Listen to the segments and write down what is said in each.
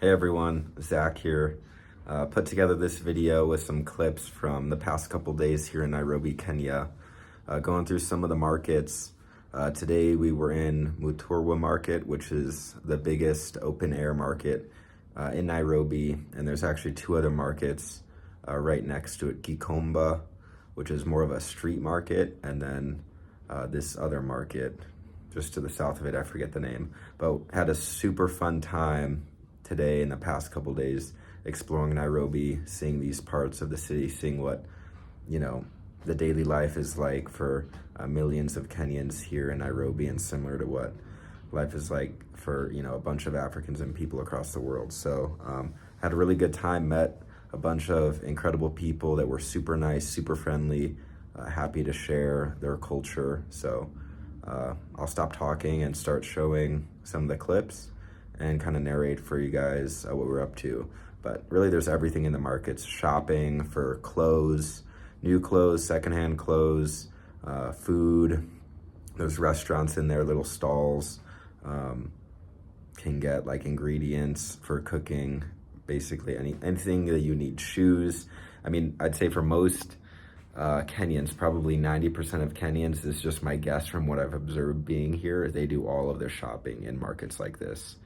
Hey everyone, Zach here. Put together this video with some clips from the past couple days here in Nairobi, Kenya. Going through some of the markets. Today we were in Muthurwa market, which is the biggest open air market in Nairobi. And there's actually two other markets right next to it. Gikomba, which is more of a street market, and then this other market just to the south of it, I forget the name. But had a super fun time today in the past couple days exploring Nairobi, seeing these parts of the city, seeing what, you know, the daily life is like for millions of Kenyans here in Nairobi, and similar to what life is like for, a bunch of Africans and people across the world. So had a really good time, met a bunch of incredible people that were super nice, super friendly, happy to share their culture. So I'll stop talking and start showing some of the clips and kind of narrate for you guys what we're up to. But really, there's everything in the markets: shopping for clothes, new clothes, secondhand clothes, food. There's restaurants in there, little stalls. Can get like ingredients for cooking, basically anything that you need. Shoes. I mean, I'd say for most Kenyans, probably 90% of Kenyans, this is just my guess from what I've observed being here, they do all of their shopping in markets like this.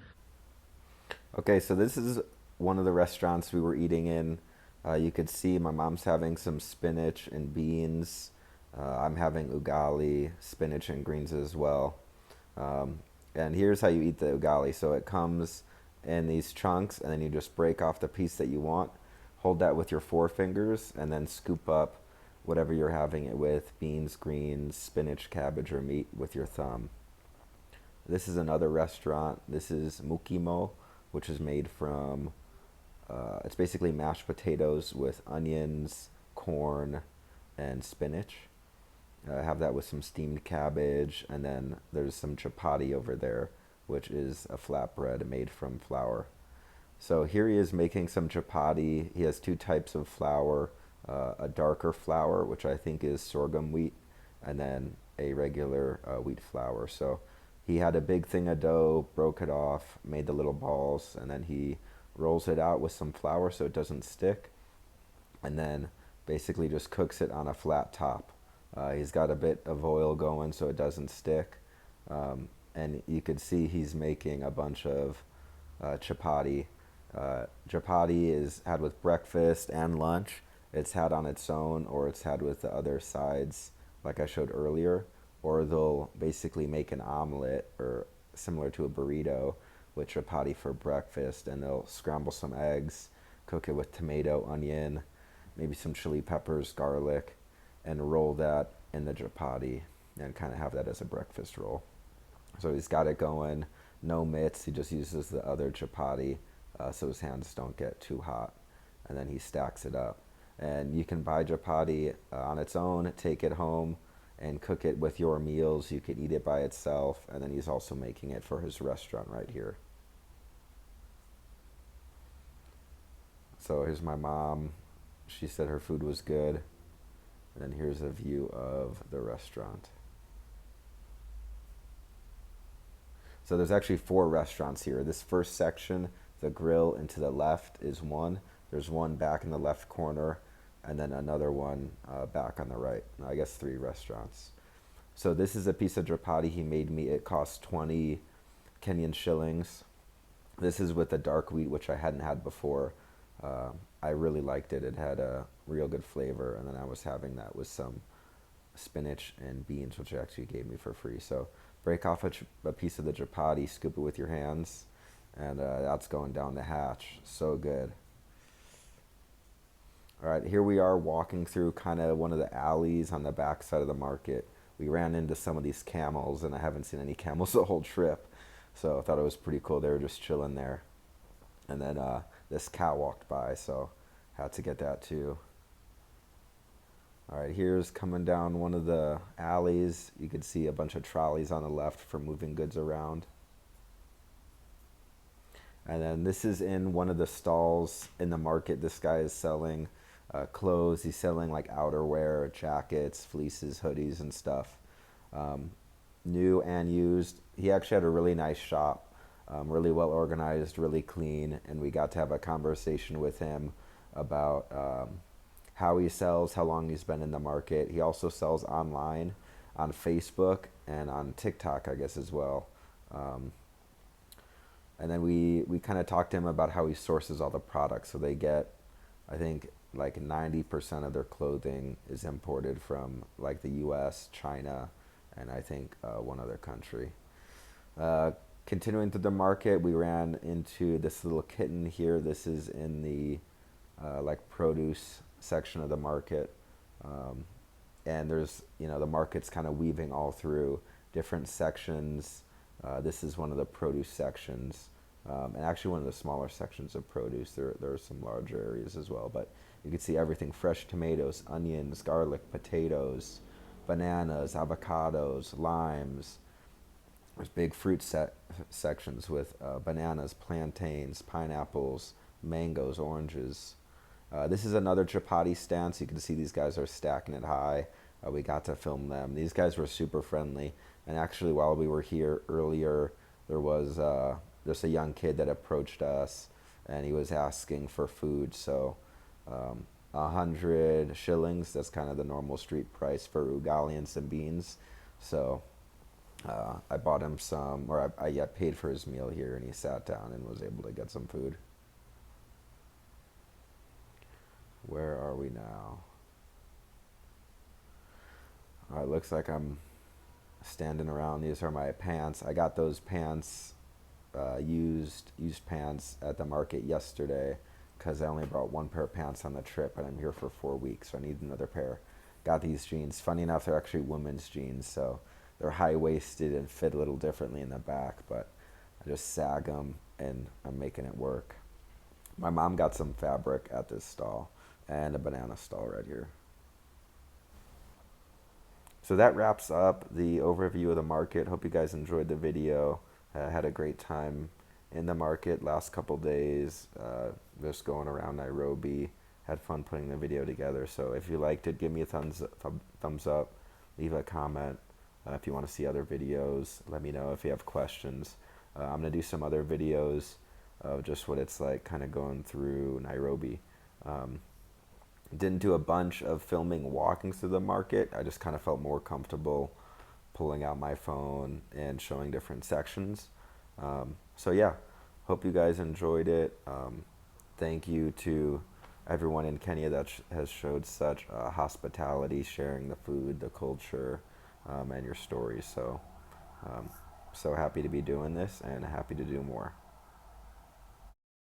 Okay, so this is one of the restaurants we were eating in. You could see my mom's having some spinach and beans. I'm having ugali, spinach and greens as well. And here's how you eat the ugali. So it comes in these chunks, and then you just break off the piece that you want. Hold that with your forefingers, and then scoop up whatever you're having it with: beans, greens, spinach, cabbage, or meat with your thumb. This is another restaurant. This is Mukimo, which is made from, it's basically mashed potatoes with onions, corn, and spinach. Have that with some steamed cabbage, and then there's some chapati over there, which is a flatbread made from flour. So here he is making some chapati. He has two types of flour, a darker flour, which I think is sorghum wheat, and then a regular wheat flour. So he had a big thing of dough, broke it off, made the little balls, and then he rolls it out with some flour so it doesn't stick, and then basically just cooks it on a flat top. He's got a bit of oil going so it doesn't stick. And you could see he's making a bunch of chapati. Chapati is had with breakfast and lunch. It's had on its own, or it's had with the other sides, like I showed earlier. Or they'll basically make an omelet, or similar to a burrito, with chapati for breakfast, and they'll scramble some eggs, cook it with tomato, onion, maybe some chili peppers, garlic, and roll that in the chapati and kind of have that as a breakfast roll. So he's got it going, no mitts. He just uses the other chapati so his hands don't get too hot, and then he stacks it up. And you can buy chapati on its own, take it home, and cook it with your meals. You could eat it by itself, and then he's also making it for his restaurant right here. So here's my mom. She said her food was good. And then here's a view of the restaurant. So there's actually 4 restaurants here. This first section, the grill and to the left, is one. There's one back in the left corner, and then another one back on the right. I guess 3 restaurants. So this is a piece of chapati he made me. It cost 20 Kenyan shillings. This is with the dark wheat, which I hadn't had before. I really liked it. It had a real good flavor, and then I was having that with some spinach and beans, which he actually gave me for free. So break off a piece of the chapati, scoop it with your hands, and that's going down the hatch. So good. All right, here we are walking through kind of one of the alleys on the back side of the market. We ran into some of these camels, and I haven't seen any camels the whole trip, so I thought it was pretty cool. They were just chilling there. And then this cow walked by, so had to get that too. All right, here's coming down one of the alleys. You can see a bunch of trolleys on the left for moving goods around. And then this is in one of the stalls in the market. This guy is selling clothes. He's selling like outerwear, jackets, fleeces, hoodies, and stuff. New and used. He actually had a really nice shop. really well organized, really clean, and we got to have a conversation with him about how he sells, how long he's been in the market. He also sells online on Facebook and on TikTok, I guess, as well. Um, and then we kind of talked to him about how he sources all the products. So they get, I think, like 90% of their clothing is imported from like the US, China, and I think one other country. Uh, Continuing through the market, we ran into this little kitten here. This is in the like produce section of the market. Um, and there's, the market's kind of weaving all through different sections. This is one of the produce sections, and actually one of the smaller sections of produce. There are some larger areas as well, but you can see everything: fresh tomatoes, onions, garlic, potatoes, bananas, avocados, limes. There's big fruit sections with bananas, plantains, pineapples, mangoes, oranges. This is another chapati stand, so you can see these guys are stacking it high. We got to film them. These guys were super friendly, and actually, while we were here earlier, there was just a young kid that approached us, and he was asking for food. So, 100 shillings. That's kind of the normal street price for ugali and some beans. So. I bought him some, or I yeah, paid for his meal here, and he sat down and was able to get some food. Where are we now? All right, looks like I'm standing around. These are my pants. I got those pants, used pants at the market yesterday because I only brought one pair of pants on the trip, and I'm here for 4 weeks, so I need another pair. Got these jeans. Funny enough, they're actually women's jeans, so they're high-waisted and fit a little differently in the back, but I just sag them, and I'm making it work. My mom got some fabric at this stall and a banana stall right here. So that wraps up the overview of the market. Hope you guys enjoyed the video. Had a great time in the market last couple days, just going around Nairobi. Had fun putting the video together. So if you liked it, give me a thumbs up. Leave a comment. If you want to see other videos, let me know. If you have questions, I'm going to do some other videos of just what it's like kind of going through Nairobi. Didn't do a bunch of filming walking through the market. I just kind of felt more comfortable pulling out my phone and showing different sections. So yeah, hope you guys enjoyed it. Thank you to everyone in Kenya that has showed such hospitality, sharing the food, the culture, and your stories. So, so happy to be doing this and happy to do more.